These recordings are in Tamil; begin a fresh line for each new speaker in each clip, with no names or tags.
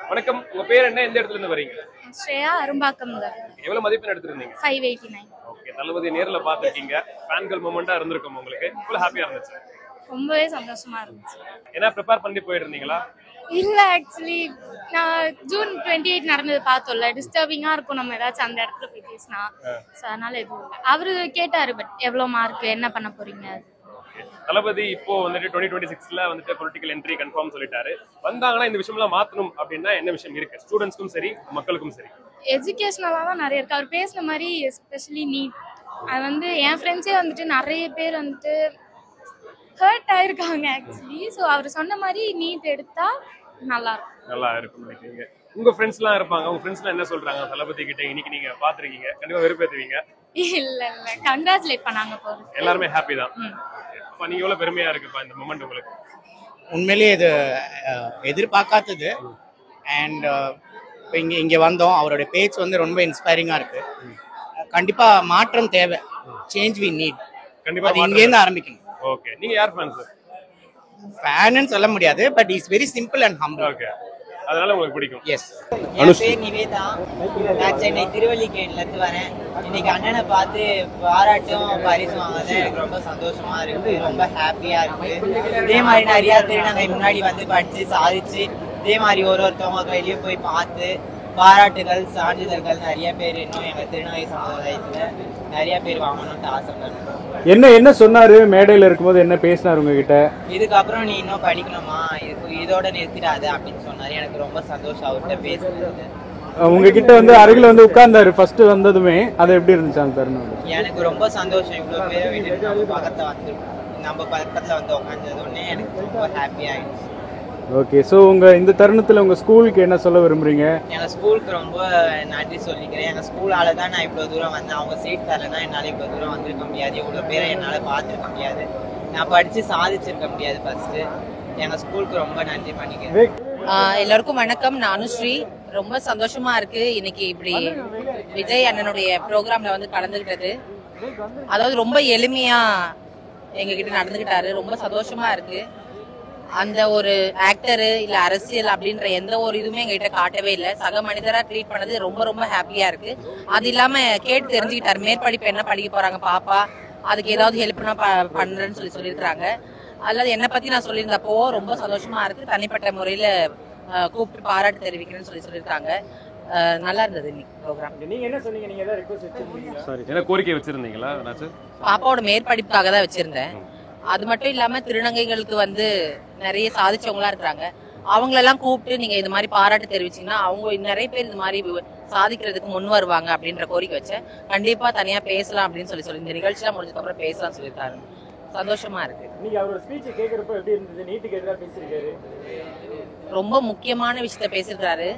வணக்கம், உங்க பேர் என்ன? எந்த இடத்துல இருந்து வரீங்க?
ஸ்ரேயா அரும்பாக்கம்.
எவ்வளவு மதிப்பெண் எடுத்திருந்தீங்க?
589.
ஓகே, தளபதி நேர்ல பாத்துட்டீங்க. ஃபேன்கள் மொமெண்டா இருந்திருக்கும் உங்களுக்கு. இவ்வளவு ஹாப்பியா இருந்துச்சு?
ரொம்பவே சந்தோஷமா இருந்துச்சு.
என்ன ப்ரிப்பேர் பண்ணி போயிருந்தீங்களா?
இல்ல, ஆக்சுவலி நான் ஜூன் 28 நடந்தது பார்த்தோம்ல, டிஸ்டர்பிங்கா இருக்கும் நம்ம ஏதாச்சும் அந்த இடத்துல போய் பேசினா. ஸோ அதனால எதுவும் இல்லை. அவரு கேட்டாரு, பட் எவ்வளோ மார்க், என்ன பண்ண போறீங்க?
தளபதி இப்போ வந்துட்டு 2026ல வந்துட்டு பொலிட்டிக்கல் என்ட்ரி கன்ஃபார்ம் சொல்லிட்டாரு. வந்தாங்கன்னா இந்த விஷயம்லாம் மாத்தணும் அப்படின்னா என்ன விஷயம் இருக்கு? ஸ்டூடெண்ட்ஸ்க்கும் சரி, மக்களுக்கும் சரி.
எஜுகேஷனலா தான் நிறைய இருக்கு. அவர் பேசின மாதிரி எஸ்பெஷலி நீட், அது வந்து என் ஃப்ரெண்ட்ஸே வந்துட்டு நிறைய பேர் வந்துட்டு ஹர்ட் ஆயிருக்காங்க ஆக்சுவலி. ஸோ அவர் சொன்ன மாதிரி நீட் எடுத்தா நல்லா
இருக்கும் நினைக்கிறீங்க? உங்க ஃப்ரெண்ட்ஸ்லாம் இருப்பாங்க, உங்க ஃப்ரெண்ட்ஸ்லாம் என்ன சொல்றாங்க தளபதி கிட்ட? இன்னைக்கு நீங்க பாத்துருக்கீங்க, கண்டிப்பா வெறுப்பேத்துவீங்க.
இல்ல கங்க்ராச்சுலேட் பண்ணாங்க போறது.
எல்லாருமே ஹாப்பி தான். அப்ப நீங்க எவ்வளவு பெருமையா இருக்குப்பா இந்த மொமெண்ட் உங்களுக்கு?
உண்மையிலேயே இது எதிர்பார்க்காதது. அண்ட் இங்கே வந்தோம், அவருடைய பேச்சு வந்து ரொம்ப இன்ஸ்பைரிங்காக இருக்கு. கண்டிப்பா மாற்றம் தேவை. Change we need.
கண்டிப்பா
அது இங்கேருந்து ஆரம்பிக்கணும்.
ஓகே, நீங்க யார் ஃபேன்ஸ்?
ஃபேன்னு சொல்ல முடியாது, but is very simple and humble.
Okay, அதனால உங்களுக்கு பிடிக்கும்.
எஸ்.
என் பேர் நிவேதா. நான் சென்னை திருவல்லிக்கேணில இருந்து வரேன். இன்னைக்கு அண்ணனை பார்த்து பாராட்டும் பரிசும் வாங்குறது எனக்கு ரொம்ப சந்தோஷமா இருக்கு, ரொம்ப ஹாப்பியா இருக்கு. இதே மாதிரி நிறைய திருநங்கை முன்னாடி வந்து படிச்சு சாதிச்சு இதே மாதிரி ஒருத்தவங்க வெளியே போய் பார்த்து பாராட்டுகள் சான்றிதழ்கள் நிறைய பேர் இன்னும் எங்க திருநங்கை சமுதாயத்துல நிறைய பேர் வாங்கணும்னு ஆசைப்படுறேன்.
என்ன சொன்னாரு மேடையில இருக்கும்போது? என்ன பேசினாரு உங்ககிட்ட?
இதுக்கப்புறம் நீ இன்னும் படிக்கணுமா, இதோட நிறுத்திடாத அப்படின்னு சொன்னாரு. எனக்கு ரொம்ப சந்தோஷம் அவர்கிட்ட பேசுறது.
உங்ககிட்ட வந்து அருகில் வந்து உட்கார்ந்தாரு ஃபர்ஸ்ட் வந்ததுமே, அது எப்படி இருந்துச்சு அந்த தருணம்?
எனக்கு ரொம்ப சந்தோஷம். இவ்வளவு பேரை விட்டு நம்ம பக்கத்துல வந்து உட்காந்தது உடனே எனக்கு ரொம்ப ஹாப்பி ஆயிடுச்சு.
ஓகே, ஸோ இந்த தருணத்துல உங்க ஸ்கூலுக்கு என்ன சொல்ல விரும்புறீங்க?
எங்க ஸ்கூலுக்கு ரொம்ப நன்றி சொல்லிக்கிறேன். எங்க ஸ்கூலால தான் நான் இவ்வளவு தூரம் வந்தேன். அவங்க சீட் தரலன்னா என்னால இவ்வளவு தூரம் வந்திருக்க முடியாது, இவ்வளவு பேரை என்னால பார்த்துருக்க முடியாது, நான் படிச்சு சாதிச்சிருக்க முடியாது. ஃபர்ஸ்ட் எங்க ஸ்கூலுக்கு ரொம்ப நன்றி பண்ணிக்கிறேன்.
எல்லாருக்கும் வணக்கம். நான் அனுஸ்ரீ. ரொம்ப சந்தோஷமா இருக்கு இன்னைக்கு இப்படி விஜய் அண்ணனுடைய ப்ரோக்ராம்ல வந்து கலந்துக்கிட்டது. அதாவது ரொம்ப எளிமையா எங்ககிட்ட நடந்துகிட்டாரு. ரொம்ப சந்தோஷமா இருக்கு. அந்த ஒரு ஆக்டரு இல்ல அரசியல் அப்படின்ற எந்த ஒரு இதுவுமே எங்ககிட்ட காட்டவே இல்லை. சக மனிதரா ட்ரீட் பண்ணது ரொம்ப ரொம்ப ஹாப்பியா இருக்கு. அது இல்லாம கேட்டு தெரிஞ்சுக்கிட்டாரு மேற்படிப்பு என்ன படிக்க போறாங்க பாப்பா, அதுக்கு ஏதாவது ஹெல்ப்னா பண்றேன்னு சொல்லியிருக்காங்க. அல்லாது என்னை பத்தி நான் சொல்லியிருந்தப்போ ரொம்ப சந்தோஷமா இருக்கு. தனிப்பட்ட முறையில கூப்பிட்டு பாராட்டு தெரிவிக்கிறேன்னு சொல்லியிருக்காங்க. நல்லா இருந்தது இன்னைக்கு ப்ரோக்ராம்.
நீங்க என்ன சொன்னீங்க? நீங்க ஏதாவது ரிக்வெஸ்ட் வச்சிருந்தீங்களா?
சாரி, என்ன கோரிக்கை வச்சிருந்தீங்களா?
பாப்பாவோட மேற்படிப்புக்காக தான் வச்சிருந்தேன். அது மட்டும் இல்லாம திருநங்கைகளுக்கு வந்து நிறைய சாதிச்சவங்களா இருக்கிறாங்க, அவங்களெல்லாம் கூப்பிட்டு நீங்க இது மாதிரி பாராட்டு தெரிவிச்சீங்கன்னா அவங்க நிறைய பேர் இது மாதிரி சாதிக்கிறதுக்கு முன் வருவாங்க அப்படின்ற கோரிக்கை வச்சேன். கண்டிப்பா தனியா பேசலாம் அப்படின்னு சொல்லி இந்த நிகழ்ச்சியெல்லாம் முடிஞ்சதுக்கு அப்புறம் பேசலாம் சொல்லியிருக்காரு. சந்தோஷமா இருக்கு.
நீங்க அவரோட ஸ்பீச் கேக்குறப்ப எப்படி இருந்தது? நீட்டுக்கு எதிராக பேசியிருக்காரு,
ரொம்ப முக்கியமான விஷயத்த பேசியிருக்காரு.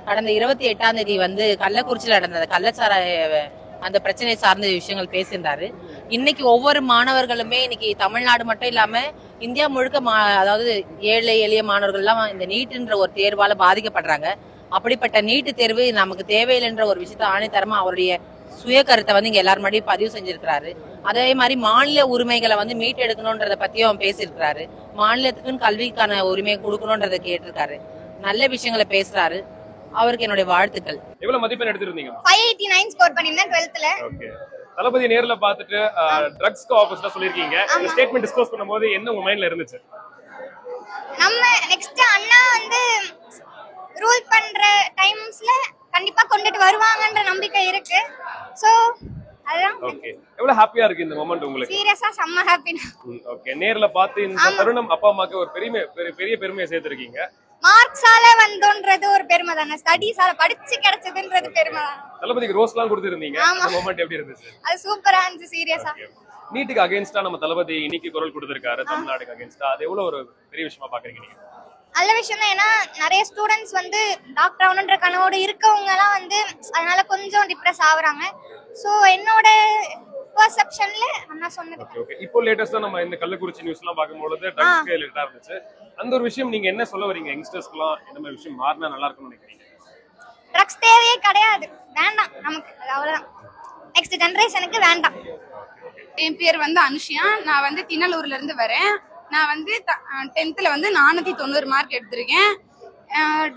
கடந்த 28ஆம் தேதி வந்து கள்ளக்குறிச்சியில நடந்த கள்ளச்சாராய அந்த பிரச்சனை சார்ந்த விஷயங்கள் பேசியிருந்தாரு. இன்னைக்கு ஒவ்வொரு மாணவர்களுமே இன்னைக்கு தமிழ்நாடு மட்டும் இல்லாம இந்தியா முழுக்க அதாவது ஏழை எளிய மாணவர்கள்லாம் இந்த நீட்டுன்ற ஒரு தேர்வால பாதிக்கப்படுறாங்க. அப்படிப்பட்ட நீட்டு தேர்வு நமக்கு தேவையில்லைன்ற ஒரு விஷயத்த ஆணைத்தரமா அவருடைய சுய கருத்தை வந்து இங்க எல்லாரும் முன்னாடி பதிவு செஞ்சிருக்கிறாரு. அதே மாதிரி மாநில உரிமைகளை வந்து மீட்டெடுக்கணும்ன்றத பத்தியும் பேசியிருக்கிறாரு. மாநிலத்துக்குன்னு கல்விக்கான உரிமையை கொடுக்கணும்ன்றத கேட்டிருக்காரு. நல்ல விஷயங்களை பேசுறாரு. அவருக்கு என்னுடைய வாழ்த்துக்கள்.
எவ்வளவு மதிப்பெண் எடுத்திருந்தீங்க?
589 ஸ்கோர் பண்ணிருந்தேன் 12th.
ஓகே, தளபதி நேர்ல பார்த்துட்டு ட்ரக்ஸ்க்கு ஆப்போசிட்டா சொல்லிருக்கீங்க. இந்த ஸ்டேட்மென்ட் டிஸ்க்ளோஸ் பண்ணும்போது என்ன உங்க மைண்ட்ல இருந்துச்சு?
நம்ம நெக்ஸ்ட் அண்ணா வந்து ரூல் பண்ற டைம்ஸ்ல கண்டிப்பா கொண்டுட்டு வருவாங்கன்ற நம்பிக்கை இருக்கு. சோ அதான்.
ஓகே, எவ்வளவு ஹாப்பியா இருக்கு இந்த மொமெண்ட் உங்களுக்கு?
சீரியஸா செம்ம ஹாப்பி.
ஓகே, நேர்ல பார்த்து இந்த தருணம் அப்பா அம்மாக்கு ஒரு பெரிய பெருமையை சேர்த்திருக்கீங்க.
மார்க்ஸால வந்தோன்றது ஒரு பெருமை தானே, ஸ்டடீஸால படிச்சு கிடைச்சதுன்றது பெருமை தான்.
தளபதிக்கு ரோஸ்லாம் கொடுத்திருந்தீங்க, அந்த மொமெண்ட் எப்படி இருந்துச்சு?
அது சூப்பரா இருந்துச்சு சீரியஸா.
நீட்டுக்கு அகைன்ஸ்டா நம்ம தளபதி இன்னைக்கு குரல் கொடுத்திருக்காரு தமிழ்நாடுக்கு அகைன்ஸ்டா. அது எவ்வளவு ஒரு பெரிய விஷயமா பாக்குறீங்க நீங்க?
நல்ல விஷயம் தான். ஏன்னா நிறைய ஸ்டூடெண்ட்ஸ் வந்து டாக்டர் ஆகணுன்ற கனவோடு இருக்கவங்க எல்லாம் வந்து அதனால கொஞ்சம் டிப்ரெஸ் ஆகுறாங்க. ஸோ என்னோட பெர்செப்ஷன்ல அண்ணா சொன்னது.
ஓகே, இப்போ லேட்டஸ்டா நம்ம இந்த கள்ளக்குறிச்சி நியூஸ் எல்லாம் பார்க்கும்போது ட்ரக்ஸ் ரிலேட்டடா இருந்துச்சு. அந்த ஒரு விஷயம் நீங்க என்ன சொல்ல வரீங்க? யங்ஸ்டர்ஸ்க்குலாம் இந்த மாதிரி விஷயம் மாறினா நல்லா இருக்கும்னு நினைக்கிறீங்க?
ட்ரக்ஸ் தேவையே கிடையாது, வேண்டாம் நமக்கு, அவ்வளவுதான். நெக்ஸ்ட் ஜெனரேஷனுக்கு வேண்டாம்.
என் பேர் வந்து அனுஷியா. நான் வந்து திண்ணலூர்ல இருந்து வரேன். நான் வந்து 10th வந்து 490 மார்க் எடுத்திருக்கேன்.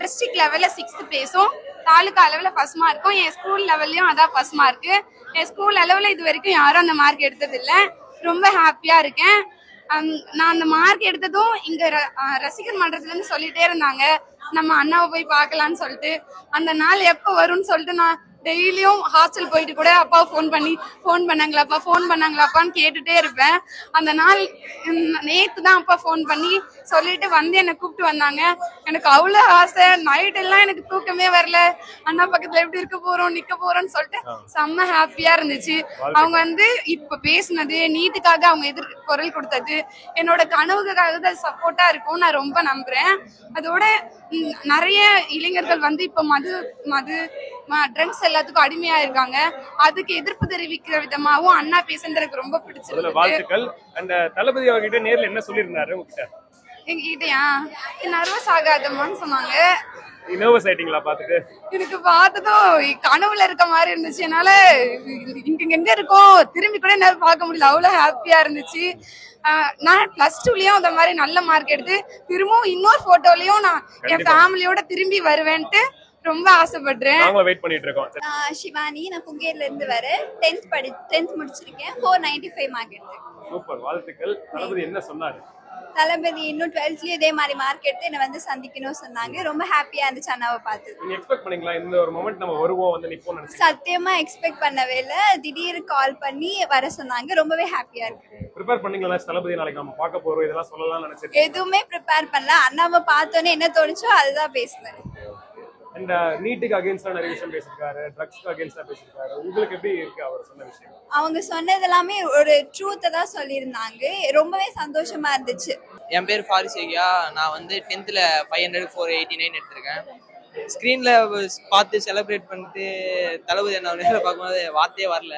டிஸ்ட்ரிக்ட் லெவலில் 6th பிளேஸும் தாலுக்கா அளவில் ஃபர்ஸ்ட் மார்க்கும் என் ஸ்கூல் லெவல்லையும் அதான் ஃபர்ஸ்ட் மார்க்கு. என் ஸ்கூல் அளவில் இது வரைக்கும் யாரும் அந்த மார்க் எடுத்ததில்லை. ரொம்ப ஹாப்பியாக இருக்கேன். நான் அந்த மார்க் எடுத்ததும் இங்கே ரசிகர் மன்றத்துலேருந்து சொல்லிட்டே இருந்தாங்க நம்ம அண்ணாவை போய் பார்க்கலான்னு சொல்லிட்டு. அந்த நாள் எப்போ வரும்னு சொல்லிட்டு நான் டெய்லியும் ஹாஸ்டல் போயிட்டு கூட அப்பா ஃபோன் பண்ணாங்களாப்பான்னு கேட்டுட்டே இருப்பேன். அந்த நாள் நேற்று தான் அப்பா ஃபோன் பண்ணி சொல்லிட்டு வந்து என்னை கூப்பிட்டு வந்தாங்க. எனக்கு அவ்வளோ ஆசை. நைட் எல்லாம் எனக்கு தூக்கமே வரல. அண்ணா பக்கத்துல எப்படி நிக்க போறோம்னு சொல்லிட்டு செம்ம ஹாப்பியா இருந்துச்சு. அவங்க வந்து இப்ப பேசினது நீட்டுக்காக அவங்க குரல் கொடுத்தது என்னோட கனவுக்காக தான் சப்போர்ட்டா இருக்கும் நான் ரொம்ப நம்புறேன். அதோட நிறைய இளைஞர்கள் வந்து இப்ப மது ட்ரங்க்ஸ் எல்லாத்துக்கும் அடிமையா இருக்காங்க. அதுக்கு எதிர்ப்பு தெரிவிக்கிற விதமாவும் அண்ணா பேசுறது ரொம்ப பிடிச்சிருக்கு.
வாழ்த்துக்கள். அந்த தளபதி அவர்கிட்ட நேர்ல என்ன சொல்லியிருந்தாரு உங்ககிட்ட?
எங்ககிட்டயா நர்வஸ் ஆகாதம்மான்னு சொன்னாங்க.
நர்வஸ் ஆயிட்டீங்களா பார்த்துட்டு? எனக்கு
பார்த்ததும் கனவுல இருக்க மாதிரி இருந்துச்சு. என்னால எங்க இருக்கோம் திரும்பி கூட என்னால பார்க்க முடியல. அவ்வளவு ஹாப்பியா இருந்துச்சு. நான் +2லயும் அந்த மாதிரி நல்ல மார்க் எடுத்து திரும்பவும் இன்னொரு போட்டோலயும் நான் என் ஃபேமிலியோட திரும்பி வருவேன்ட்டு ரொம்ப ஆசைப்படுறேன்.
நாங்க வெயிட் பண்ணிட்டு இருக்கோம்.
சிவானி, நான் புங்கேர்ல இருந்து வரேன். 10th முடிச்சிருக்கேன். 495 மார்க் எடுத்தேன்.
சூப்பர், வாழ்த்துக்கள். தளபதி என்ன சொன்னாரு?
தளபதி இன்னும் 12th இதே மாதிரி மார்க் எடுத்து என்ன வந்து சந்திக்கணும்னு சொன்னாங்க. ரொம்ப ஹாப்பியா இருந்துச்சு அண்ணாவை பார்த்து.
நீங்க எக்ஸ்பெக்ட் பண்ணீங்களா இந்த ஒரு மொமெண்ட் நம்ம வருவோம் வந்து நிப்போம் நினைச்சீங்க?
சத்தியமா எக்ஸ்பெக்ட் பண்ணவே இல்ல. திடீர் கால் பண்ணி வர சொன்னாங்க. ரொம்பவே ஹாப்பியா இருக்கு.
ப்ரிப்பேர் பண்ணீங்களா? தளபதி நாளைக்கு நம்ம பார்க்க போறோம் இதெல்லாம் சொல்லலாம் நினைச்சிட்டு
எதுவுமே ப்ரிப்பேர் பண்ணல. அண்ணாவை பார்த்தோன்னே என்ன தோணுச்சோ அதுதான் பேசினேன்.
இந்த நீட்டுக்கு அகைன்ஸ்டா நிறைய விஷயம் பேசிருக்காரு, ட்ரக்ஸ்க்கு அகைன்ஸ்டா பேசிருக்காரு. உங்களுக்கு எப்படி இருக்கு அவர் சொன்ன விஷயம்?
அவங்க சொன்னது எல்லாமே ஒரு ட்ரூத்தை தான் சொல்லியிருந்தாங்க. ரொம்பவே சந்தோஷமா இருந்துச்சு.
என் பேர் ஃபாரிசேகியா. நான் வந்து 10th 500 எடுத்திருக்கேன். ஸ்க்ரீன்ல பார்த்து செலிப்ரேட் பண்ணிட்டு தளபதி என்ன நேரில் பார்க்கும்போது வார்த்தையே வரல.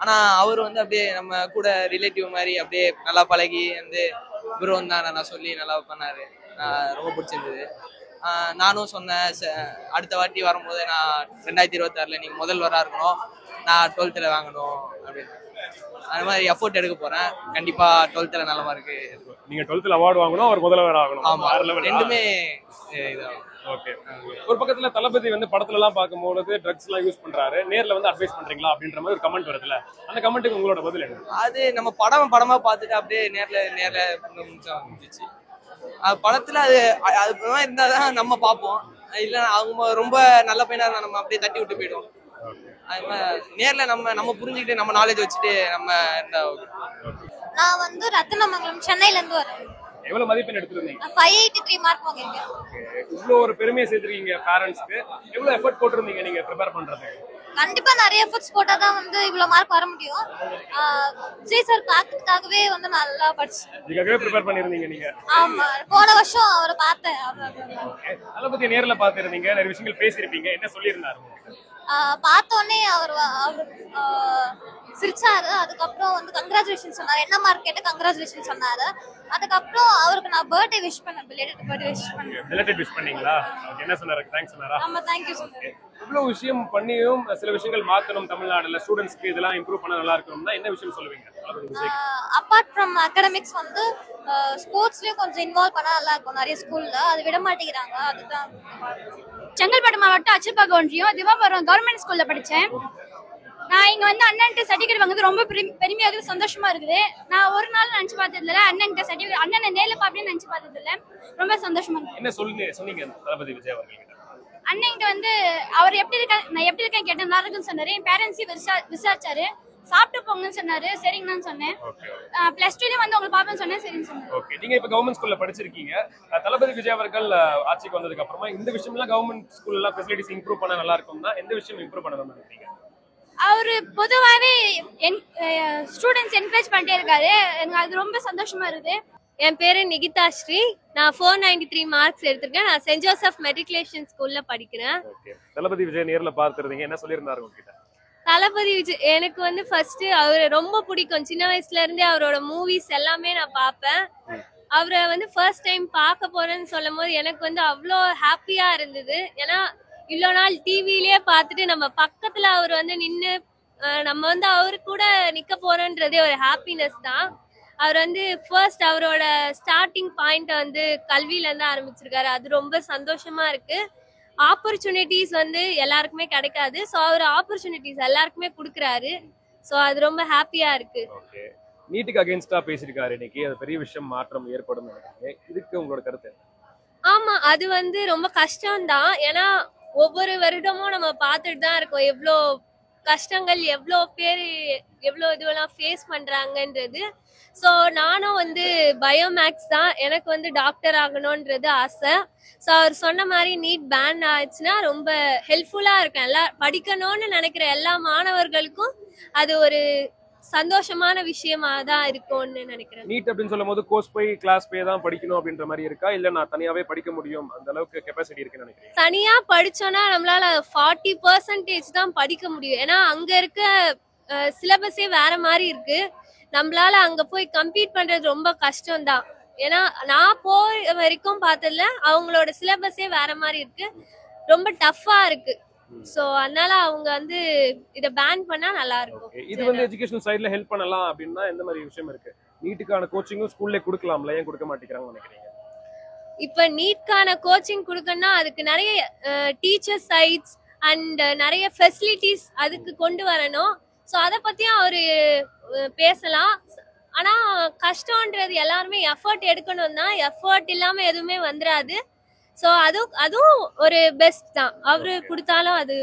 ஆனா அவர் வந்து அப்படியே நம்ம கூட ரிலேட்டிவ் மாதிரி அப்படியே நல்லா பழகி வந்து ப்ரோ தான் நான் சொல்லி நல்லா பண்ணாரு. ரொம்ப பிடிச்சிருந்தது. நானும் சொன்னேன் அடுத்த வாட்டி வரும்போது நான் 2026 நீங்க முதல்வராக இருக்கணும், நான் 12th வாங்கணும் அப்படின்னு. அந்த மாதிரி எஃபோர்ட் எடுக்க போறேன். கண்டிப்பா 12th நல்ல மார்க்கு.
நீங்க 12th அவார்டு வாங்கணும், அவர் முதல்வர் ஆகணும்.
ஆமா, ரெண்டுமே இதாகும்.
ஓகே. ஒரு பக்கத்துல தளபதி வந்து படத்துல எல்லாம் பார்க்கும்போது ட்ரக்ஸ் எல்லாம் யூஸ் பண்றாரு, நேர்ல வந்து அட்வைஸ் பண்றீங்களா அப்படின்ற மாதிரி ஒரு கமெண்ட் வருதுல, அந்த கமெண்ட்டுக்கு உங்களோட பதில் என்ன?
அது நம்ம படமா பார்த்துட்டு அப்படியே நேர்ல இருந்துச்சு. படத்துல அது இருந்தாதான் நம்ம பார்ப்போம். இல்ல அவங்க ரொம்ப நல்ல பையனா இருந்தா நம்ம அப்படியே தட்டி விட்டு போயிடுவோம். அது மாதிரி நேர்ல நம்ம புரிஞ்சுக்கிட்டு நம்ம நாலேஜ் வச்சுட்டு நம்ம இருந்தா.
நான் வந்து ரத்னமங்கலம் சென்னையில இருந்து வரேன்.
எவ்வளவு மதிப்பெண் எடுத்துருந்தீங்க?
583 மார்க் வாங்கிருக்கேன்.
இவ்வளவு ஒரு பெருமையை சேர்த்திருக்கீங்க பேரண்ட்ஸ்க்கு. எவ்வளவு எஃபர்ட் போட்டிருந்தீங்க நீங்க ப்ரிப்பேர் பண்றதுக்கு?
கண்டிப்பா நிறைய எஃபர்ட்ஸ் போட்டாதான் வந்து இவ்வளவு மார்க் வர முடியும். விஜய் சார் பார்க்கறதுக்காகவே வந்து நல்லா படிச்சேன்.
இதுக்காகவே ப்ரிப்பேர் பண்ணிருந்தீங்க நீங்க?
ஆமா, போன வருஷம் அவரை பார்த்தேன்.
தளபதி நேர்ல பார்த்திருந்தீங்க, நிறைய விஷயங்கள் பேசியிருப்பீங்க. என்ன சொல்லியிருந்தாரு?
பார்த்தோன்னே அவர் சிரிச்சாரு. அதுக்கப்புறம் வந்து கங்க்ராச்சுலேஷன் சொன்னாரு. என்ன மார்க் கேட்டு கங்க்ராச்சுலேஷன் சொன்னாரு. அதுக்கப்புறம் அவருக்கு நான் பர்த்டே விஷ் பண்ணேன். பிலேட்டட் பர்த்டே விஷ்
பண்ணீங்களா? என்ன சொன்னாரு? தேங்க்ஸ் சொன்னாரா?
ஆமா, தேங்க் யூ சொன்னாரு.
இவ்வளவு விஷயம் பண்ணியும் சில விஷயங்கள் மாத்தணும் தமிழ்நாடுல, ஸ்டூடெண்ட்ஸ்க்கு இதெல்லாம் இம்ப்ரூவ் பண்ண நல்லா இருக்கணும்னா என்ன விஷயம் சொல்லுவீங்க?
அப்பார்ட் ஃப்ரம் அகாடமிக்ஸ் வந்து ஸ்போர்ட்ஸ்லயும் கொஞ்சம் இன்வால்வ் பண்ணா நல்லா இருக்கும். நிறைய ஸ்கூல்ல அது விட மாட்டேங்கிறாங்க. அதுதான்.
செங்கல்பட்டு மாவட்டம் அச்சப்பாக்கம் ஒன்றியம் திவாபுரம் கவர்மெண்ட் ஸ்கூல்ல படிச்சேன். நான் இங்க வந்து அண்ணன்ட்ட சர்டிஃபிகேட் வாங்குறது ரொம்ப பெருமையா இருக்குது, சந்தோஷமா இருக்குது. நான் ஒரு நாள் நினைச்சு பார்த்தது இல்ல அண்ணன்ட்ட சர்டிஃபிகேட், அண்ணனை நேர்ல பாப்பேன்னு நினைச்சு பார்த்தது இல்ல. ரொம்ப சந்தோஷமா இருக்கு.
என்ன சொன்னீங்க தளபதி விஜய் அவர்கள்கிட்ட?
அண்ணன்கிட்ட வந்து அவர் எப்படி இருக்கா, நான் எப்படி இருக்கேன் கேட்டேன். நல்லா இருக்குன்னு சொன்னாரு. என் பேரண்ட்ஸையும் விசாரிச்சாரு. சாப்பிட்டு போங்கன்னு சொன்னாரு. சரிங்கன்னு சொன்னேன். +2லயும் வந்து உங்களுக்கு பாப்பேன்னு சொன்னேன். சரின்னு சொன்னாரு.
ஓகே. நீங்க இப்ப கவர்மெண்ட் ஸ்கூல்ல படிச்சிருக்கீங்க. தளபதி விஜய் அவர்கள் ஆட்சிக்கு வந்ததுக்கு அப்புறமா இந்த விஷயம்லாம் கவர்மெண்ட் ஸ்கூல்ல ஃபெசிலிட்டிஸ் இம்ப்ரூவ் பண்ண நல்லா இருக்கும்னா எந்த விஷயம் இம்ப்ரூவ் பண்ணணும்னு நினைக்கிறீங்க?
அவரு பொதுவாகவே ஸ்டூடெண்ட்ஸ் என்கரேஜ் பண்ணிட்டே இருக்காரு. எனக்கு அது ரொம்ப சந்தோஷமா இருக்குது.
என் பேரு நிகிதா ஸ்ரீ. நான் 493 மார்க்ஸ் எடுத்திருக்கேன். நான் சென்ட் ஜோசப் மெட்ரிகுலேஷன் ஸ்கூல்ல படிக்கிறேன்.
தளபதி விஜய் நேர்ல பார்த்திருந்தீங்க, என்ன சொல்லியிருந்தாரு உங்ககிட்ட?
தளபதி விஜய் எனக்கு வந்து ஃபர்ஸ்ட் அவரை ரொம்ப பிடிக்கும். சின்ன வயசுல இருந்தே அவரோட மூவிஸ் எல்லாமே நான் பார்ப்பேன். அவரை வந்து ஃபர்ஸ்ட் டைம் பார்க்க போறேன்னு சொல்லும் போது எனக்கு வந்து அவ்வளோ ஹாப்பியா இருந்தது. ஏன்னா இவ்வளோ நாள் டிவிலேயே பார்த்துட்டு நம்ம பக்கத்துல அவர் வந்து நின்று நம்ம வந்து அவரு கூட நிக்க போறோன்றதே ஒரு ஹாப்பினஸ் தான். அவர் வந்து ஃபர்ஸ்ட் அவரோட ஸ்டார்டிங் பாயிண்ட் வந்து கல்வியில இருந்து ஆரம்பிச்சிருக்காரு. அது ரொம்ப சந்தோஷமா இருக்கு. ஆப்பர்ச்சுனிட்டிஸ் வந்து எல்லாருக்குமே கிடைக்காது. ஸோ அவர் ஆப்பர்ச்சுனிட்டிஸ் எல்லாருக்குமே கொடுக்குறாரு. ஸோ அது ரொம்ப ஹாப்பியா இருக்கு.
ஓகே, நீட்டுக்கு அகைன்ஸ்டா பேசியிருக்காரு இன்னைக்கு. அது பெரிய விஷயம், மாற்றம் ஏற்படும் நினைக்கிறேன். இதுக்கு உங்களோட கருத்து என்ன?
ஆமா, அது வந்து ரொம்ப கஷ்டம்தான். ஏன்னா ஒவ்வொரு வருடமும் நம்ம பார்த்துட்டு தான் இருக்கோம் எவ்வளோ கஷ்டங்கள், எவ்வளோ பேர் எவ்வளோ இதுவெல்லாம் ஃபேஸ் பண்றாங்கன்றது. ஸோ நானும் வந்து பயோமேக்ஸ் தான், எனக்கு வந்து டாக்டர் ஆகணும்ன்றது ஆசை. ஸோ அவர் சொன்ன மாதிரி நீட் பேன் ஆச்சுன்னா ரொம்ப ஹெல்ப்ஃபுல்லா இருக்கும். எல்லா படிக்கணும்னு நினைக்கிற எல்லா மாணவர்களுக்கும் அது ஒரு சந்தோஷமான விஷயமா தான் இருக்கும்னு நினைக்கிறேன்.
நீட் அப்படின்னு சொல்லும் போது கோர்ஸ் போய் கிளாஸ் போய் தான் படிக்கணும் அப்படின்ற மாதிரி இருக்கா, இல்ல நான் தனியாவே படிக்க முடியும் அந்த அளவுக்கு கெப்பாசிட்டி இருக்குன்னு நினைக்கிறேன்?
தனியா படிச்சோம்னா நம்மளால 40% தான் படிக்க முடியும். ஏன்னா அங்க இருக்க சிலபஸே வேற மாதிரி இருக்கு. நம்மளால அங்க போய் கம்பீட் பண்றது ரொம்ப கஷ்டம் தான். ஏன்னா நான் போய் வரைக்கும் பார்த்ததுல அவங்களோட சிலபஸே வேற மாதிரி இருக்கு, ரொம்ப டஃப்பா இருக்கு. சோ அதனால அவங்க வந்து இத பேன் பண்ணா நல்லா இருக்கும்.
இது வந்து எஜுகேஷனல் சைடுல ஹெல்ப் பண்ணலாம் அப்படின்னா எந்த மாதிரி விஷயம் இருக்கு? நீட்டுக்கான கோச்சிங்கும் ஸ்கூல்ல கொடுக்கலாம்ல, ஏன் கொடுக்க மாட்டேங்கிறாங்கன்னு நினைக்கிறீங்க?
இப்ப நீட்கான கோச்சிங் கொடுக்கணும்னா அதுக்கு நிறைய டீச்சர் சைட்ஸ் அண்ட் நிறைய ஃபெசிலிட்டிஸ் அதுக்கு கொண்டு வரணும். ஸோ அதை பத்தியும் அவரு பேசலாம். ஆனா கஷ்டம்ன்றது எல்லாருமே எஃபர்ட் எடுக்கணும் தான், எஃபர்ட் இல்லாம எதுவுமே வந்துடாது. ஸோ அதுவும் ஒரு பெஸ்ட் தான், அவரு கொடுத்தாலும் அது